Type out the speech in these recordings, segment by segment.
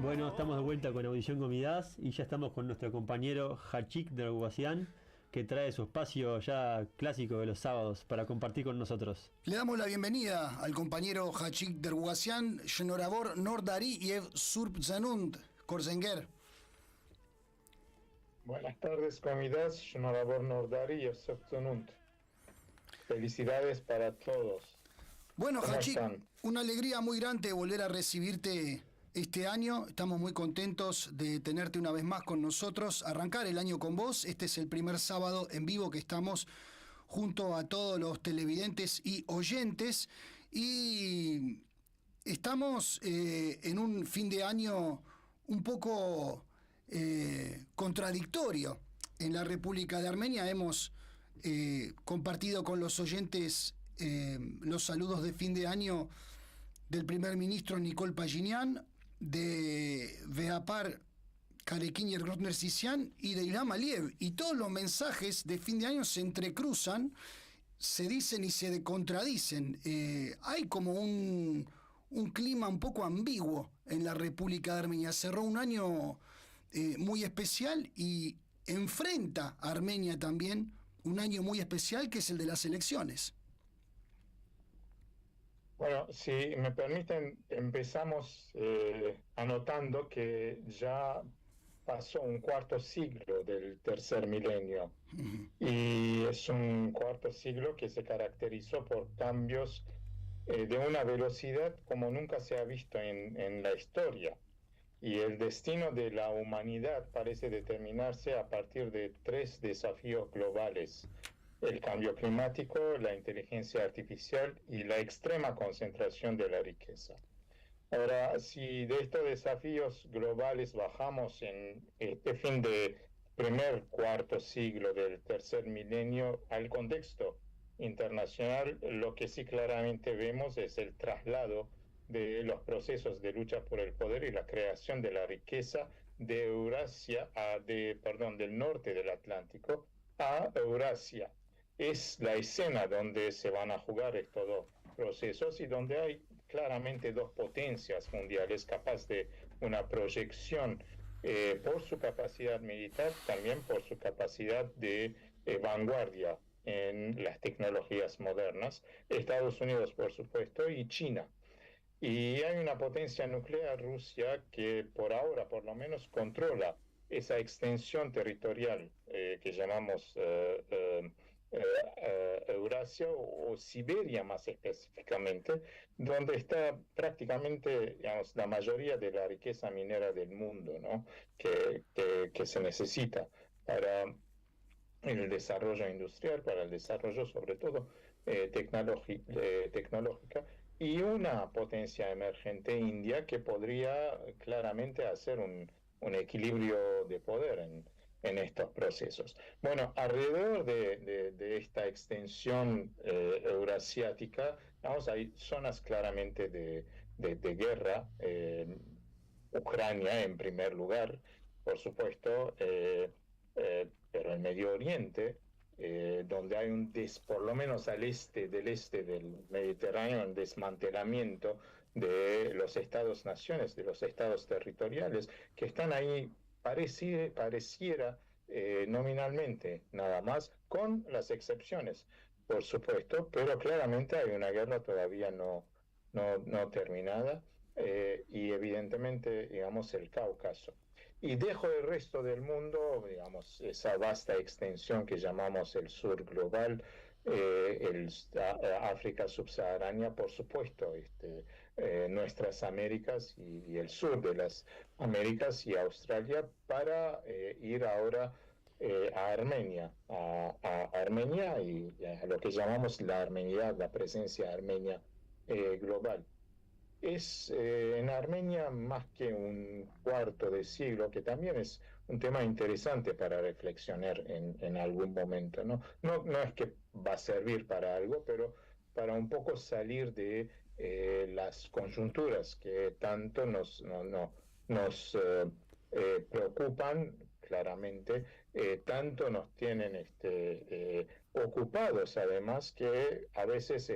Bueno, estamos de vuelta con Audición con Midas y ya estamos con nuestro compañero Hachik Derguasian, que trae su espacio ya clásico de los sábados para compartir con nosotros. Le damos la bienvenida al compañero Hachik Derguasian, Shnorabor Nordari y Ev Surp Zanund, Korzenger. Buenas tardes, comidas, Shnorabor Nordari y Ev Surp Zanund. Felicidades para todos. Bueno, Hachik, una alegría muy grande volver a recibirte este año. Estamos muy contentos de tenerte una vez más con nosotros, arrancar el año con vos. Este es el primer sábado en vivo que estamos junto a todos los televidentes y oyentes, y estamos en un fin de año un poco contradictorio. En la República de Armenia hemos compartido con los oyentes los saludos de fin de año del primer ministro Nikol Pashinyan, de Veapar Karekinyer Grotner Sisian y de Ilham Aliyev, y todos los mensajes de fin de año se entrecruzan, se dicen y se contradicen. Hay como un clima un poco ambiguo en la República de Armenia. Cerró un año muy especial y enfrenta a Armenia también un año muy especial, que es el de las elecciones. Bueno, si me permiten, empezamos anotando que ya pasó un cuarto siglo del tercer milenio, y es un cuarto siglo que se caracterizó por cambios de una velocidad como nunca se ha visto en la historia, y el destino de la humanidad parece determinarse a partir de 3 desafíos globales: el cambio climático, la inteligencia artificial y la extrema concentración de la riqueza. Ahora, si de estos desafíos globales bajamos en este fin de primer cuarto siglo del tercer milenio al contexto internacional, lo que sí claramente vemos es el traslado de los procesos de lucha por el poder y la creación de la riqueza de Eurasia, del norte del Atlántico a Eurasia. Es la escena donde se van a jugar estos dos procesos y donde hay claramente dos potencias mundiales capaces de una proyección por su capacidad militar, también por su capacidad de vanguardia en las tecnologías modernas: Estados Unidos, por supuesto, y China. Y hay una potencia nuclear, Rusia, que por ahora, por lo menos, controla esa extensión territorial que llamamos Eurasia o Siberia más específicamente, donde está prácticamente, digamos, la mayoría de la riqueza minera del mundo, ¿no? que se necesita para el desarrollo industrial, para el desarrollo sobre todo tecnológica, y una potencia emergente, India, que podría claramente hacer un equilibrio de poder en estos procesos. Bueno, alrededor de esta extensión eurasiática, vamos, hay zonas claramente de guerra. Ucrania en primer lugar, por supuesto, pero el Medio Oriente, donde hay por lo menos al este del Mediterráneo, un desmantelamiento de los estados-naciones, de los estados territoriales, que están ahí, pareciera nominalmente nada más, con las excepciones, por supuesto, pero claramente hay una guerra todavía no terminada, y evidentemente, digamos, el Cáucaso. Y dejo el resto del mundo, digamos, esa vasta extensión que llamamos el sur global, África subsahariana, por supuesto, nuestras Américas y el sur de las Américas y Australia, para ir ahora a Armenia, a Armenia y a lo que llamamos la armenidad, la presencia armenia global. Es en Armenia más que un cuarto de siglo, que también es un tema interesante para reflexionar en algún momento, ¿no? No es que va a servir para algo, pero para un poco salir de las coyunturas que tanto nos preocupan claramente, tanto nos tienen preocupados además que a veces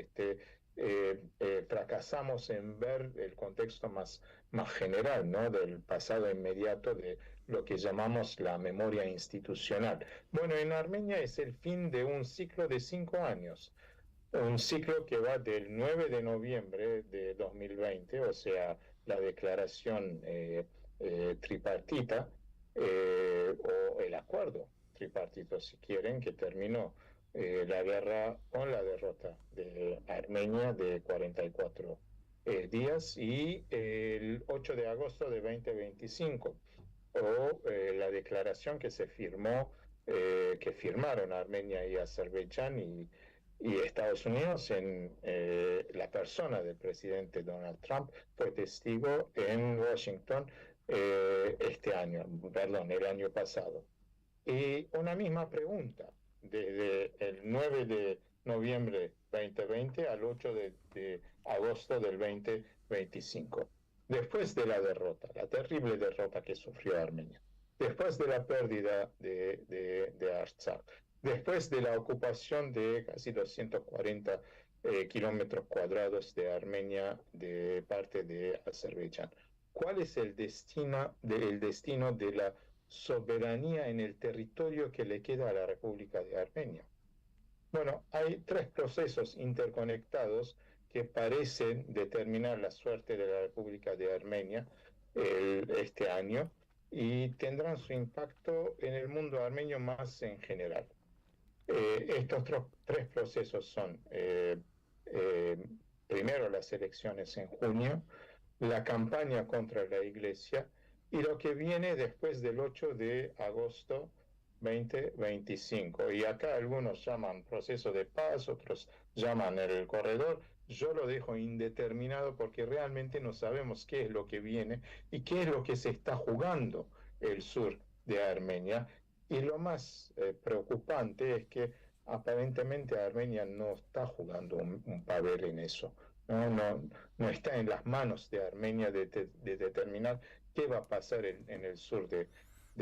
fracasamos en ver el contexto más general, ¿no? Del pasado inmediato de lo que llamamos la memoria institucional. Bueno, en Armenia es el fin de un ciclo de 5 años, un ciclo que va del 9 de noviembre de 2020, o sea, la declaración tripartita, o el acuerdo tripartito, si quieren, que terminó la guerra con la derrota de Armenia de 44 días, y el 8 de agosto de 2025, o la declaración que se firmó, que firmaron Armenia y Azerbaiyán y Estados Unidos en la persona del presidente Donald Trump, fue testigo en Washington el año pasado. Y una misma pregunta, desde el 9 de noviembre 2020 al 8 de agosto del 2025. Después de la derrota, la terrible derrota que sufrió Armenia, después de la pérdida de Artsakh, después de la ocupación de casi 240 kilómetros cuadrados de Armenia de parte de Azerbaiyán, ¿cuál es el destino de la soberanía en el territorio que le queda a la República de Armenia? Bueno, hay 3 procesos interconectados que parecen determinar la suerte de la República de Armenia este año, y tendrán su impacto en el mundo armenio más en general. Estos 3 procesos son, primero, las elecciones en junio, la campaña contra la Iglesia y lo que viene después del 8 de agosto 2025. Y acá algunos llaman proceso de paz, otros llaman el corredor. Yo lo dejo indeterminado porque realmente no sabemos qué es lo que viene y qué es lo que se está jugando el sur de Armenia. Y lo más preocupante es que aparentemente Armenia no está jugando un papel en eso. No está en las manos de Armenia de determinar qué va a pasar en el sur de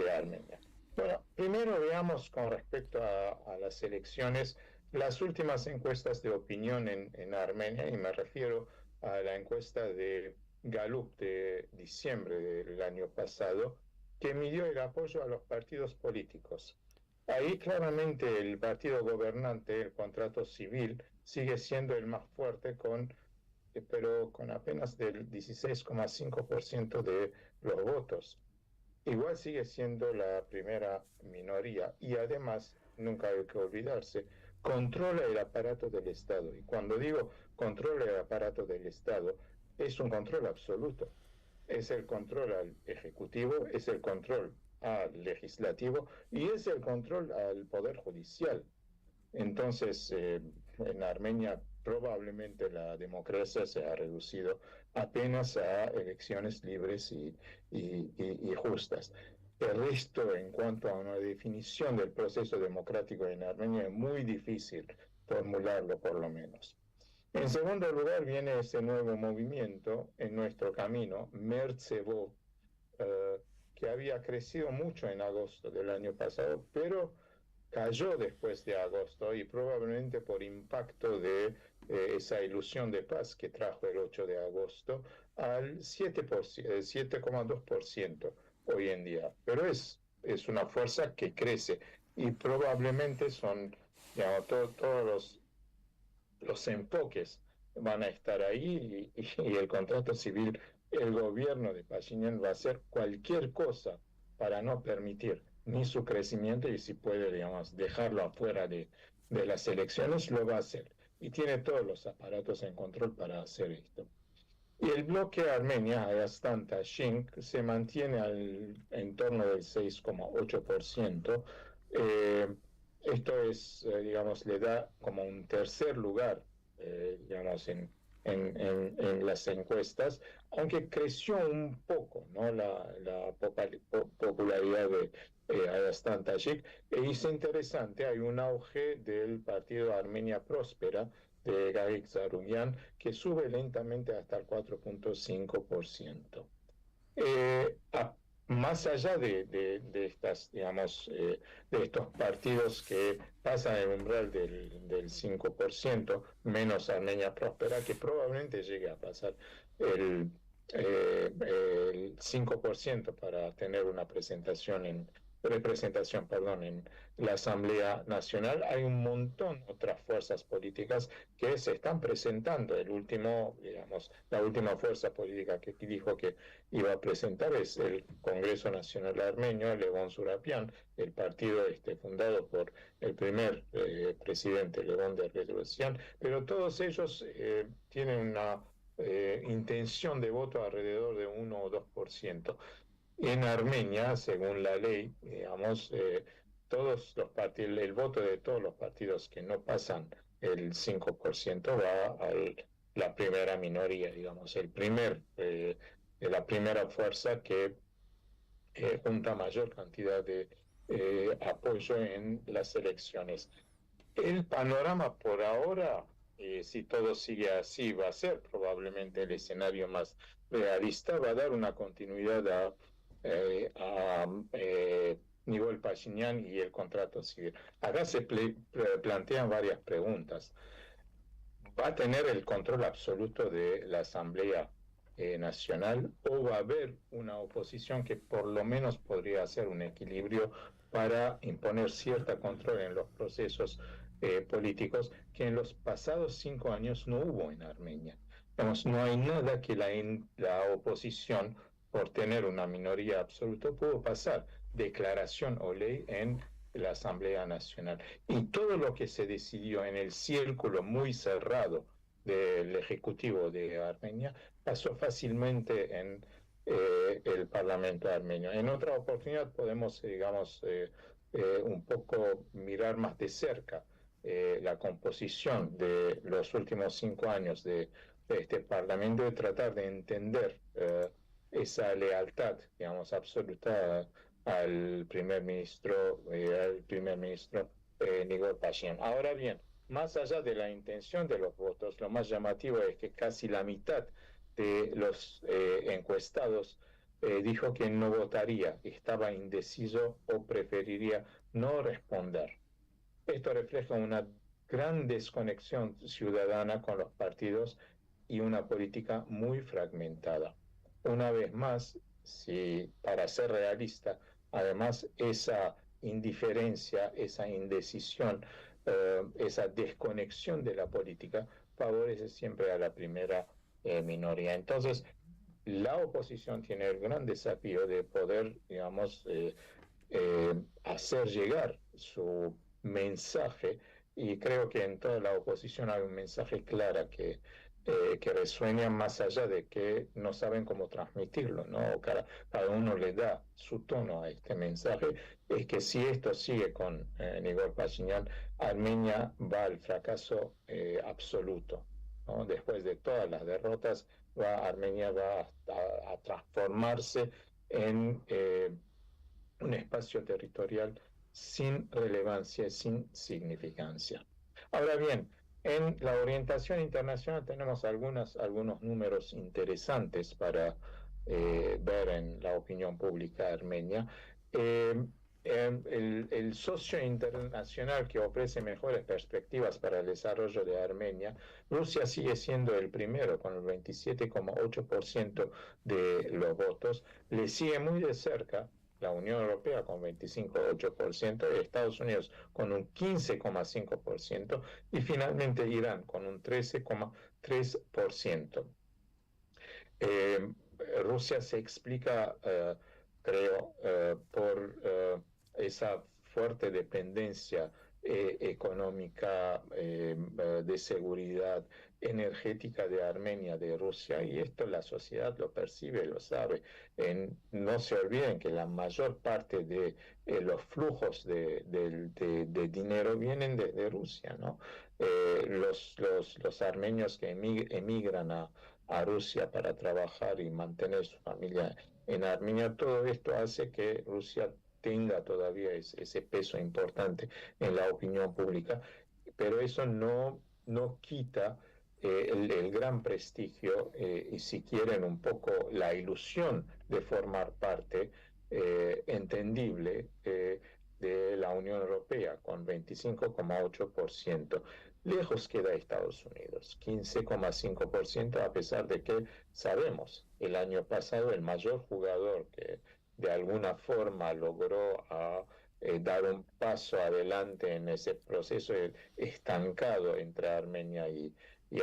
Armenia. Bueno, primero veamos con respecto a las elecciones las últimas encuestas de opinión en Armenia, y me refiero a la encuesta de Gallup de diciembre del año pasado, que midió el apoyo a los partidos políticos. Ahí claramente el partido gobernante, el Contrato Civil, sigue siendo el más fuerte, pero con apenas del 16,5% de los votos. Igual sigue siendo la primera minoría, y además, nunca hay que olvidarse, controla el aparato del Estado. Y cuando digo controla el aparato del Estado, es un control absoluto. Es el control al Ejecutivo, es el control al Legislativo y es el control al Poder Judicial. Entonces, en Armenia probablemente la democracia se ha reducido apenas a elecciones libres y justas. El resto, en cuanto a una definición del proceso democrático en Armenia, es muy difícil formularlo, por lo menos. En segundo lugar, viene ese nuevo movimiento en nuestro camino, Mertsevo, que había crecido mucho en agosto del año pasado, pero cayó después de agosto, y probablemente por impacto de esa ilusión de paz que trajo el 8 de agosto al 7,2% hoy en día. Pero es una fuerza que crece, y probablemente son, digamos, todos los enfoques van a estar ahí, y el contrato civil, el gobierno de Pashinyan va a hacer cualquier cosa para no permitir ni su crecimiento, y si puede, digamos, dejarlo afuera de las elecciones, lo va a hacer. Y tiene todos los aparatos en control para hacer esto. Y el bloque Armenia, Ayastan-Tashink, se mantiene en torno del 6,8%. Esto es, digamos, le da como un tercer lugar, digamos, en las encuestas, aunque creció un poco, ¿no?, la popularidad de Ayastan-Tashik. E es interesante, hay un auge del partido Armenia Próspera de Gagik Zarugyan, que sube lentamente hasta el 4,5%. más allá de estas, digamos, de estos partidos que pasan el umbral del 5%, menos Armenia Próspera, que probablemente llegue a pasar el, el 5% para tener una representación, perdón, en la Asamblea Nacional. Hay un montón de otras fuerzas políticas que se están presentando. La última fuerza política que dijo que iba a presentar es el Congreso Nacional Armenio, Levon Surapian, el partido fundado por el primer presidente Levon de Bedrosian, pero todos ellos tienen una intención de voto alrededor de 1 o 2%. En Armenia, según la ley, digamos, todos los partidos, el voto de todos los partidos que no pasan el 5% va a la primera minoría, digamos, la primera fuerza que junta mayor cantidad de apoyo en las elecciones. El panorama por ahora, si todo sigue así, va a ser probablemente el escenario más realista, va a dar una continuidad a Nikol Pashinyan y el contrato civil. Acá se plantean varias preguntas. ¿Va a tener el control absoluto de la Asamblea Nacional o va a haber una oposición que por lo menos podría hacer un equilibrio para imponer cierto control en los procesos políticos que en los pasados 5 años no hubo en Armenia? Digamos, no hay nada que la oposición, por tener una minoría absoluta, pudo pasar declaración o ley en la Asamblea Nacional. Y todo lo que se decidió en el círculo muy cerrado del Ejecutivo de Armenia pasó fácilmente en el Parlamento armenio. En otra oportunidad podemos, digamos, un poco mirar más de cerca la composición de los últimos 5 años de este Parlamento y tratar de entender esa lealtad, digamos, absoluta al primer ministro Nikol Pashinyan. Ahora bien, más allá de la intención de los votos, lo más llamativo es que casi la mitad de los encuestados dijo que no votaría, estaba indeciso o preferiría no responder. Esto refleja una gran desconexión ciudadana con los partidos y una política muy fragmentada. Una vez más, para ser realista, además esa indiferencia, esa indecisión, esa desconexión de la política favorece siempre a la primera minoría. Entonces, la oposición tiene el gran desafío de poder, digamos, hacer llegar su mensaje, y creo que en toda la oposición hay un mensaje claro que resuena más allá de que no saben cómo transmitirlo, ¿no? Cada uno le da su tono a este mensaje. Es que si esto sigue con Nikol Pashinyan, Armenia va al fracaso absoluto, ¿no? Después de todas las derrotas, Armenia va a transformarse en un espacio territorial sin relevancia, sin significancia. Ahora bien, en la orientación internacional tenemos algunos números interesantes para ver en la opinión pública armenia. El socio internacional que ofrece mejores perspectivas para el desarrollo de Armenia, Rusia sigue siendo el primero con el 27,8% de los votos. Le sigue muy de cerca la Unión Europea con 25,8%, Estados Unidos con un 15,5% y finalmente Irán con un 13,3%. Rusia se explica, creo, por esa fuerte dependencia económica, de seguridad energética de Armenia, de Rusia, y esto la sociedad lo percibe, lo sabe. No se olviden que la mayor parte de los flujos de dinero vienen de Rusia, ¿no? Los armenios que emigran a Rusia para trabajar y mantener su familia en Armenia, todo esto hace que Rusia tenga todavía ese peso importante en la opinión pública, pero eso no quita el gran prestigio y, si quieren, un poco la ilusión de formar parte entendible de la Unión Europea, con 25,8%. Lejos queda Estados Unidos, 15,5%, a pesar de que sabemos, el año pasado el mayor jugador que de alguna forma logró dar un paso adelante en ese proceso estancado entre Armenia y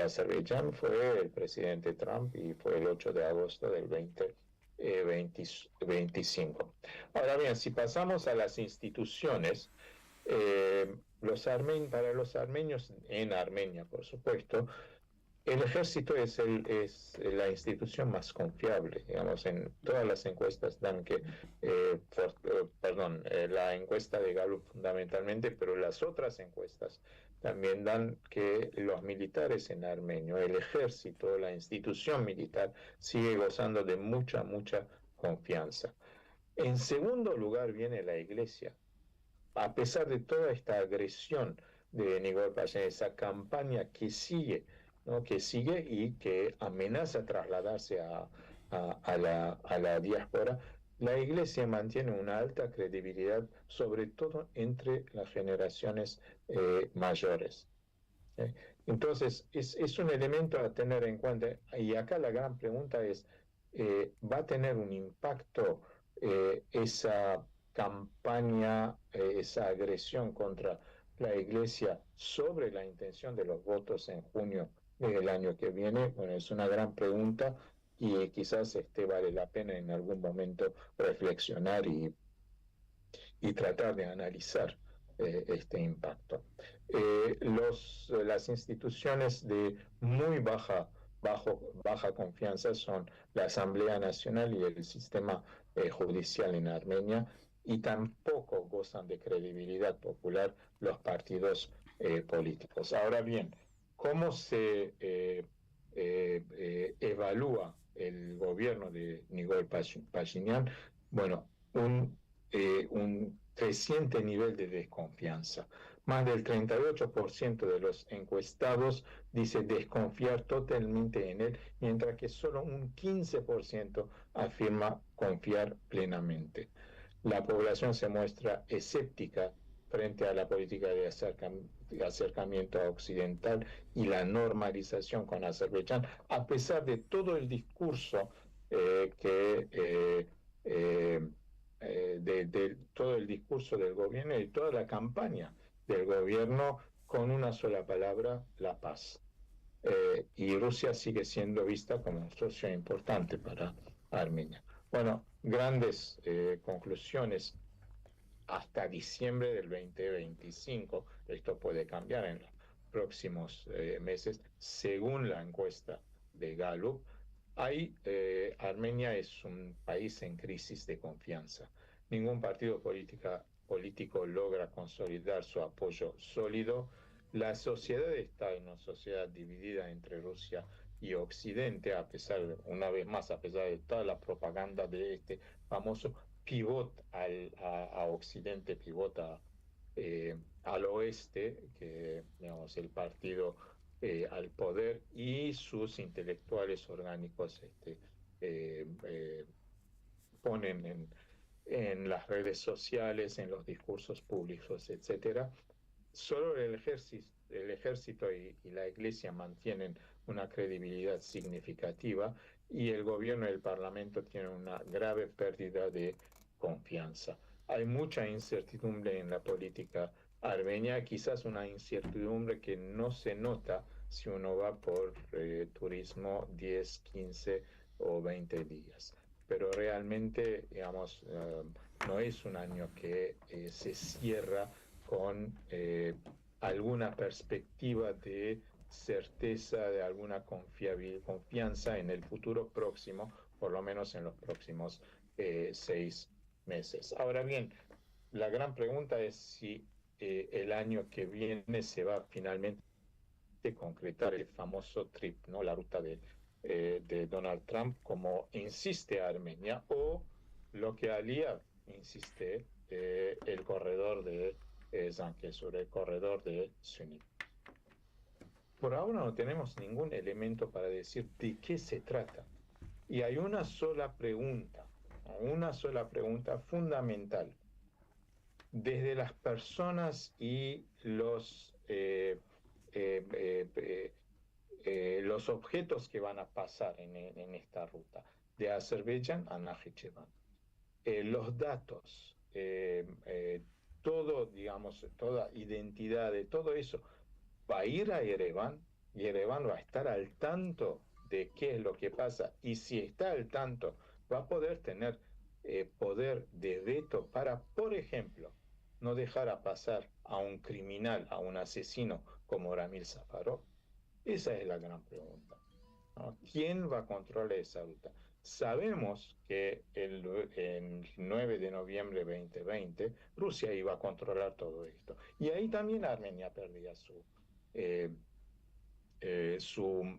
Azerbaiyán fue el presidente Trump, y fue el 8 de agosto del 2025. Ahora bien, si pasamos a las instituciones, para los armenios en Armenia, por supuesto, el ejército es la institución más confiable. Digamos, en todas las encuestas dan que, la encuesta de Gallup fundamentalmente, pero las otras encuestas también dan que los militares en Armenio, el ejército, la institución militar, sigue gozando de mucha confianza. En segundo lugar viene la iglesia. A pesar de toda esta agresión de Nikol Pashinyan, esa campaña que sigue, ¿no? Que sigue y que amenaza trasladarse a la diáspora, la Iglesia mantiene una alta credibilidad, sobre todo entre las generaciones mayores. Entonces, es un elemento a tener en cuenta. Y acá la gran pregunta es, ¿va a tener un impacto esa campaña, esa agresión contra la Iglesia sobre la intención de los votos en junio del año que viene? Bueno, es una gran pregunta, y quizás vale la pena en algún momento reflexionar y tratar de analizar este impacto. Las instituciones de muy baja confianza son la Asamblea Nacional y el sistema judicial en Armenia, y tampoco gozan de credibilidad popular los partidos políticos. Ahora bien, ¿cómo se evalúa el gobierno de Nikol Pashinyan? Bueno, un creciente nivel de desconfianza. Más del 38% de los encuestados dice desconfiar totalmente en él, mientras que solo un 15% afirma confiar plenamente. La población se muestra escéptica frente a la política de acercamiento occidental y la normalización con Azerbaiyán, a pesar de todo el discurso todo el discurso del gobierno y toda la campaña del gobierno con una sola palabra: la paz. Y Rusia sigue siendo vista como un socio importante para Armenia. Bueno, grandes conclusiones hasta diciembre del 2025. Esto puede cambiar en los próximos meses, según la encuesta de Gallup. Armenia es un país en crisis de confianza. Ningún partido político logra consolidar su apoyo sólido. La sociedad está en una sociedad dividida entre Rusia y Occidente, una vez más, a pesar de toda la propaganda de este famoso pivot a Occidente, pivota al oeste, que digamos, el partido al poder y sus intelectuales orgánicos ponen en las redes sociales, en los discursos públicos, etcétera. Solo el ejército y la iglesia mantienen una credibilidad significativa, y el gobierno y el parlamento tienen una grave pérdida de confianza. Hay mucha incertidumbre en la política armenia, quizás una incertidumbre que no se nota si uno va por turismo 10, 15 o 20 días. Pero realmente, digamos, no es un año que se cierra con alguna perspectiva de certeza, de alguna confianza en el futuro próximo, por lo menos en los próximos 6 meses. Ahora bien, la gran pregunta es si el año que viene se va finalmente a concretar el famoso TRIP, ¿no? La ruta de Donald Trump, como insiste Armenia, o lo que Aliyev insiste, el corredor de Zangezur, el corredor de Suní. Por ahora no tenemos ningún elemento para decir de qué se trata. Y hay una sola pregunta, una sola pregunta fundamental. Desde las personas y los objetos que van a pasar en esta ruta, de Azerbaiyán a Najicheván. Los datos, todo, digamos, toda identidad de todo eso va a ir a Ereván, y Ereván va a estar al tanto de qué es lo que pasa, y si está al tanto, va a poder tener poder de veto para, por ejemplo, no dejar a pasar a un criminal, a un asesino como Ramil Safarov. Esa es la gran pregunta, ¿no? ¿Quién va a controlar esa ruta? Sabemos que el 9 de noviembre de 2020 Rusia iba a controlar todo esto. Y ahí también Armenia perdía eh, su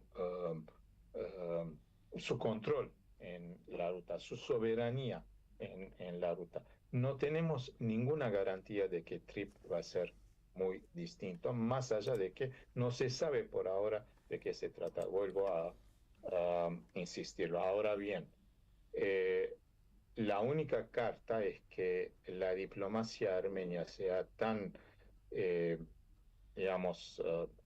control en la ruta, su soberanía en la ruta. No tenemos ninguna garantía de que TRIP va a ser muy distinto, más allá de que no se sabe por ahora de qué se trata. Vuelvo a insistirlo. Ahora bien, la única carta es que la diplomacia armenia sea tan, eh, digamos,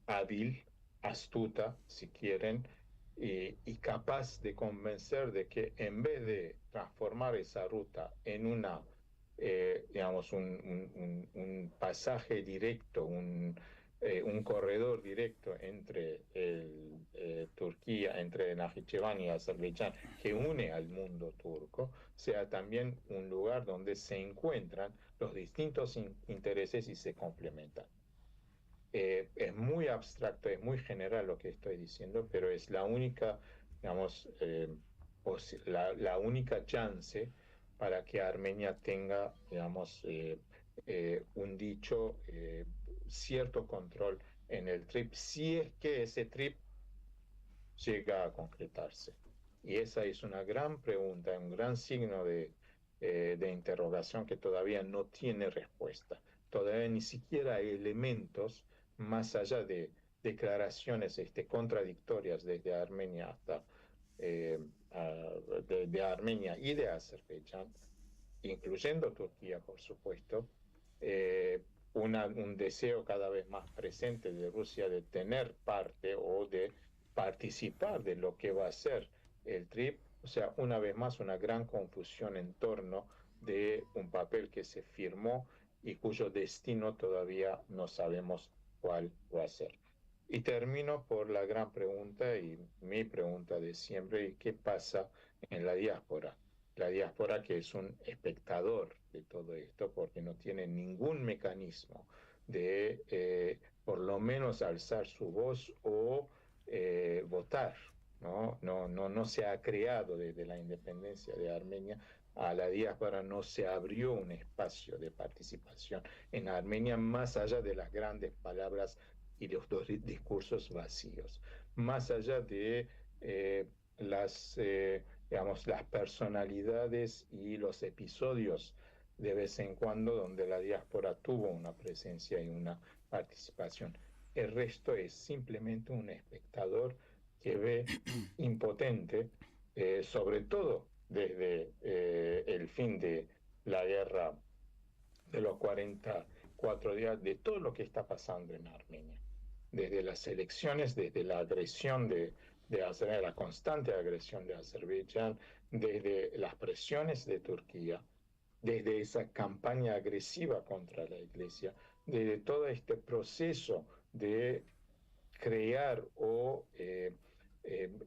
hábil, astuta, si quieren, y capaz de convencer de que en vez de transformar esa ruta en digamos, un pasaje directo, un corredor directo entre Turquía, entre Najicheván y Azerbaiyán, que une al mundo turco, sea también un lugar donde se encuentran los distintos intereses y se complementan. Es muy abstracto, es muy general lo que estoy diciendo, pero es la única, digamos, la única chance para que Armenia tenga, digamos, un dicho, cierto control en el TRIP, si es que ese TRIP llega a concretarse. Y esa es una gran pregunta, un gran signo de interrogación que todavía no tiene respuesta. Todavía ni siquiera hay elementos más allá de declaraciones contradictorias desde Armenia hasta eh, de Armenia y de Azerbaiyán, incluyendo Turquía, por supuesto, un deseo cada vez más presente de Rusia de tener parte o de participar de lo que va a ser el TRIP. O sea, una vez más, una gran confusión en torno de un papel que se firmó y cuyo destino todavía no sabemos cuál va a ser. Y termino por la gran pregunta y mi pregunta de siempre: ¿y qué pasa en la diáspora? La diáspora, que es un espectador de todo esto porque no tiene ningún mecanismo de por lo menos alzar su voz o votar, ¿no? No se ha creado desde la independencia de Armenia. A la diáspora no se abrió un espacio de participación en Armenia, más allá de las grandes palabras y los dos discursos vacíos, más allá de las, digamos, las personalidades y los episodios de vez en cuando donde la diáspora tuvo una presencia y una participación. El resto es simplemente un espectador que ve impotente, sobre todo desde el fin de la guerra de los 44 días, de todo lo que está pasando en Armenia, desde las elecciones, desde la agresión de Azerbaiyán, la constante agresión de Azerbaiyán, desde las presiones de Turquía, desde esa campaña agresiva contra la Iglesia, desde todo este proceso de crear o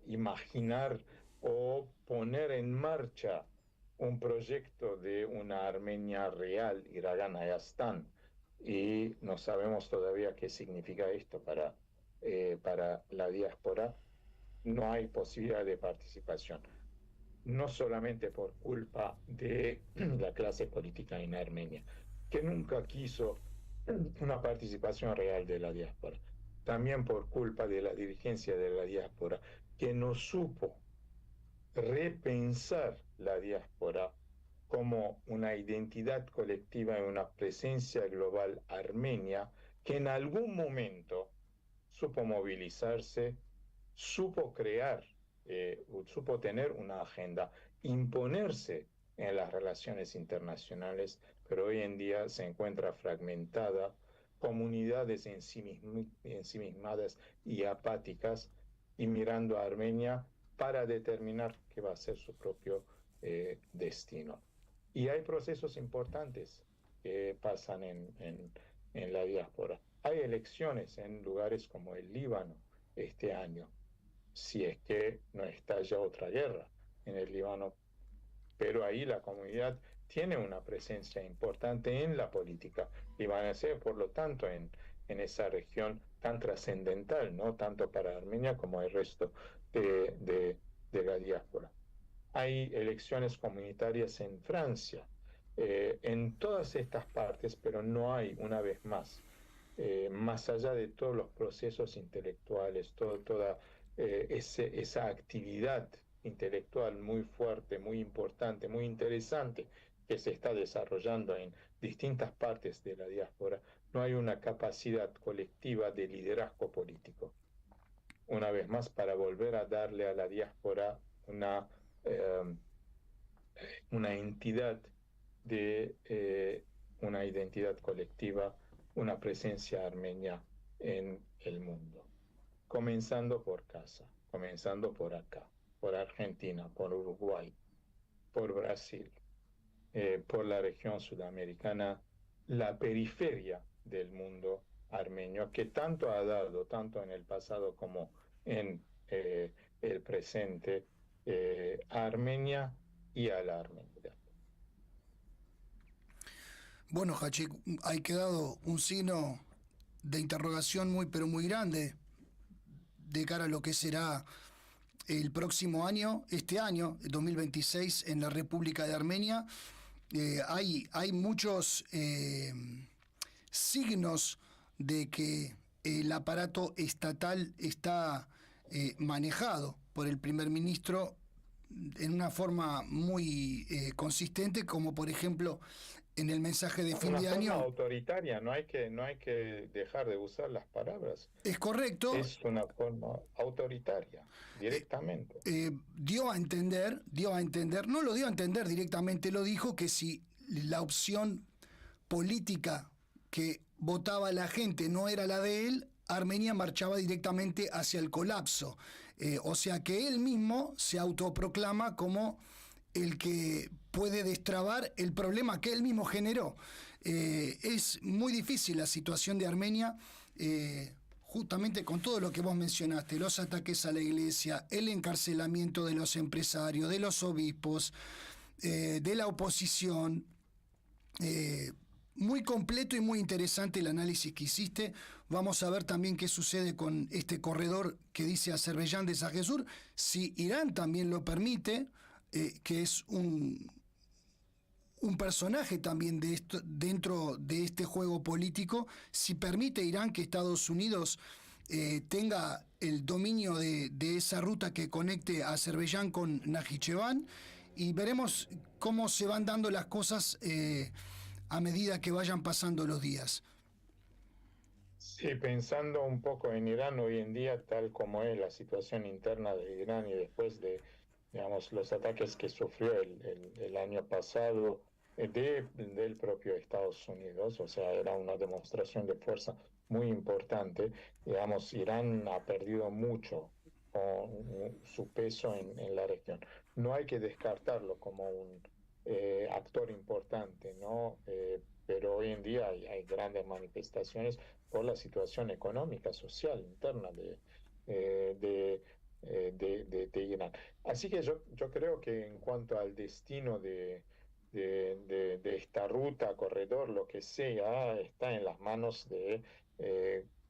imaginar o poner en marcha un proyecto de una Armenia real, Iragan Ayastán, y no sabemos todavía qué significa esto para la diáspora. No hay posibilidad de participación, no solamente por culpa de la clase política en Armenia, que nunca quiso una participación real de la diáspora, también por culpa de la dirigencia de la diáspora, que no supo repensar la diáspora como una identidad colectiva y una presencia global armenia, que en algún momento supo movilizarse, supo crear, supo tener una agenda, imponerse en las relaciones internacionales, pero hoy en día se encuentra fragmentada, comunidades ensimismadas y apáticas, y mirando a Armenia para determinar qué va a ser su propio destino. Y hay procesos importantes que pasan en la diáspora. Hay elecciones en lugares como el Líbano este año, si es que no estalla otra guerra en el Líbano, pero ahí la comunidad tiene una presencia importante en la política libanesa, por lo tanto, en esa región tan trascendental, ¿no? Tanto para Armenia como el resto de la diáspora. Hay elecciones comunitarias en Francia, en todas estas partes, pero no hay, una vez más, más allá de todos los procesos intelectuales, toda esa actividad intelectual muy fuerte, muy importante, muy interesante que se está desarrollando en distintas partes de la diáspora, no hay una capacidad colectiva de liderazgo político. Una vez más, para volver a darle a la diáspora eh, una entidad una identidad colectiva, una presencia armenia en el mundo, comenzando por casa, comenzando por acá, por Argentina, por Uruguay, por Brasil, por la región sudamericana, la periferia del mundo armenio, que tanto ha dado, tanto en el pasado como en el presente, a Armenia y a la Armenia. Bueno, Hachik, hay quedado un signo de interrogación muy, pero muy grande de cara a lo que será el próximo año, este año, 2026, en la República de Armenia. Hay muchos signos de que el aparato estatal está manejado por el primer ministro en una forma muy consistente, como por ejemplo en el mensaje de fin de año. Una forma autoritaria, no hay que dejar de usar las palabras. Es correcto. Es una forma autoritaria, directamente. Dio a entender, no lo dio a entender directamente, lo dijo que si la opción política que votaba la gente no era la de él, Armenia marchaba directamente hacia el colapso. O sea que él mismo se autoproclama como el que puede destrabar el problema que él mismo generó. Es muy difícil la situación de Armenia, justamente con todo lo que vos mencionaste, los ataques a la iglesia, el encarcelamiento de los empresarios, de los obispos, de la oposición. Muy completo y muy interesante el análisis que hiciste. Vamos a ver también qué sucede con este corredor que dice Azerbaiyán de Sajesur, si Irán también lo permite, que es un personaje también de esto, dentro de este juego político, si permite Irán que Estados Unidos tenga el dominio de esa ruta que conecte a Azerbaiyán con Najicheván, y veremos cómo se van dando las cosas a medida que vayan pasando los días. Sí, pensando un poco en Irán hoy en día, tal como es la situación interna de Irán y después de, digamos, los ataques que sufrió el año pasado del propio Estados Unidos, o sea, era una demostración de fuerza muy importante. Digamos, Irán ha perdido mucho su peso en la región. No hay que descartarlo como un actor importante, ¿no? Pero hoy en día hay grandes manifestaciones por la situación económica, social, interna de Irán. Así que yo creo que en cuanto al destino de esta ruta, corredor, lo que sea, está en las manos de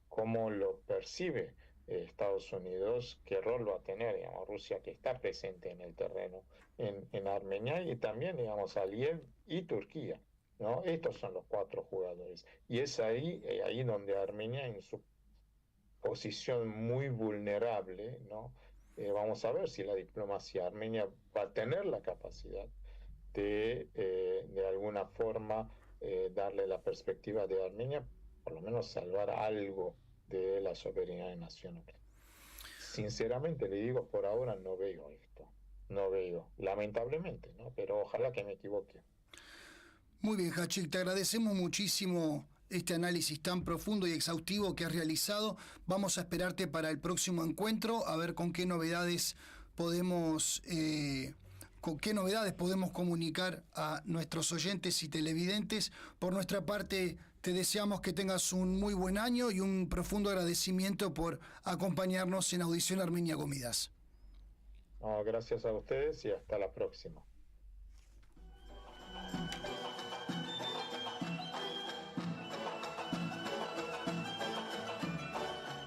cómo lo percibe Estados Unidos, qué rol va a tener, digamos, Rusia, que está presente en el terreno en Armenia, y también, digamos, Aliyev y Turquía, ¿no? Estos son los cuatro jugadores. Y es ahí donde Armenia, en su posición muy vulnerable, ¿no? Vamos a ver si la diplomacia armenia va a tener la capacidad de alguna forma, darle la perspectiva de Armenia, por lo menos salvar algo de la soberanía nacional. Sinceramente le digo, por ahora no veo esto. no veo, lamentablemente, ¿no? Pero ojalá que me equivoque. Muy bien, Hachik, te agradecemos muchísimo este análisis tan profundo y exhaustivo que has realizado. Vamos a esperarte para el próximo encuentro, a ver con qué novedades podemos comunicar a nuestros oyentes y televidentes. Por nuestra parte, te deseamos que tengas un muy buen año y un profundo agradecimiento por acompañarnos en Audición Armenia Comidas. No, gracias a ustedes y hasta la próxima.